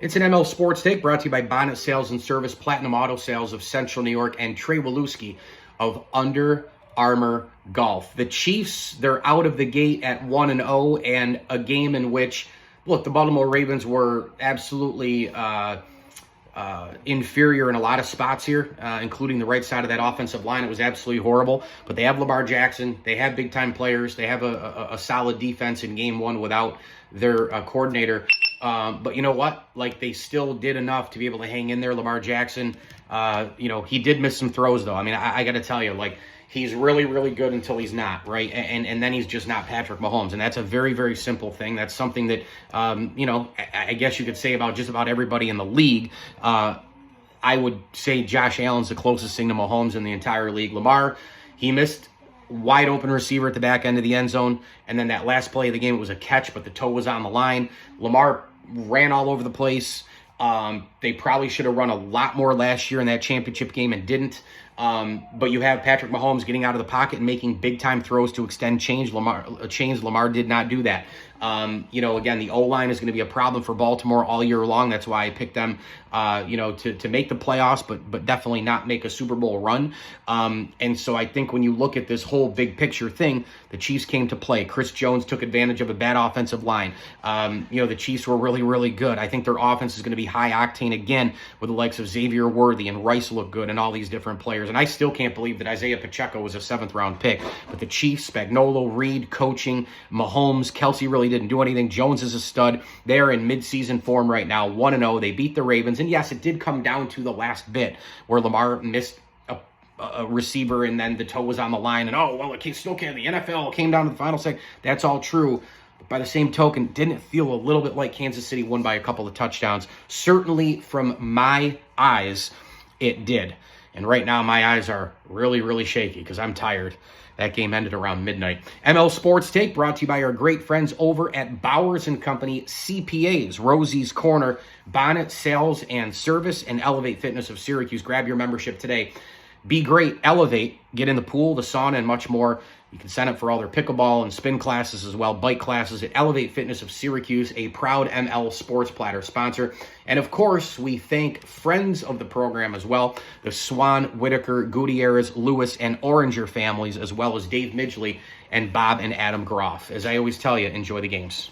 It's an ML Sports Take brought to you by Bonnet Sales and Service, Platinum Auto Sales of Central New York, and Trey Waluski of Under Armour Golf. The Chiefs, they're out of the gate at 1-0, and a game in which, look, the Baltimore Ravens were absolutely inferior in a lot of spots here, including the right side of that offensive line. It was absolutely horrible. But they have Lamar Jackson. They have big-time players. They have a solid defense in game one without their coordinator. But you know what? Like, they still did enough to be able to hang in there. Lamar Jackson, he did miss some throws, though. I mean, I got to tell you, like, he's really, really good until he's not, right? And then he's just not Patrick Mahomes. And that's a very, very simple thing. That's something that, I guess you could say about just about everybody in the league. I would say Josh Allen's the closest thing to Mahomes in the entire league. Lamar, he missed wide open receiver at the back end of the end zone. And then that last play of the game, it was a catch, but the toe was on the line. Lamar ran all over the place. They probably should have run a lot more last year in that championship game and didn't. But you have Patrick Mahomes getting out of the pocket and making big-time throws to extend change. Lamar did not do that. Again, the O-line is going to be a problem for Baltimore all year long. That's why I picked them, to make the playoffs, but definitely not make a Super Bowl run. And so I think when you look at this whole big picture thing, the Chiefs came to play. Chris Jones took advantage of a bad offensive line. The Chiefs were really, really good. I think their offense is going to be high octane again with the likes of Xavier Worthy and Rice look good and all these different players. And I still can't believe that Isaiah Pacheco was a 7th-round pick. But the Chiefs, Spagnuolo, Reed, coaching, Mahomes, Kelsey really didn't do anything. Jones is a stud. They're in midseason form right now, 1-0. They beat the Ravens. And yes, it did come down to the last bit where Lamar missed a receiver and then the toe was on the line. And, it still can't. The NFL came down to the final second. That's all true. But by the same token, didn't it feel a little bit like Kansas City won by a couple of touchdowns? Certainly from my eyes, it did. And right now, my eyes are really, really shaky because I'm tired. That game ended around midnight. ML Sports Take brought to you by our great friends over at Bowers & Company CPAs, Rosie's Corner, Bonnet Sales and Service, and Elevate Fitness of Syracuse. Grab your membership today. Be great, elevate, get in the pool, the sauna, and much more. You can sign up for all their pickleball and spin classes as well, bike classes at Elevate Fitness of Syracuse, a proud ML Sports Platter sponsor. And of course, we thank friends of the program as well, the Swan, Whitaker, Gutierrez, Lewis, and Oranger families, as well as Dave Midgley and Bob and Adam Groff. As I always tell you, enjoy the games.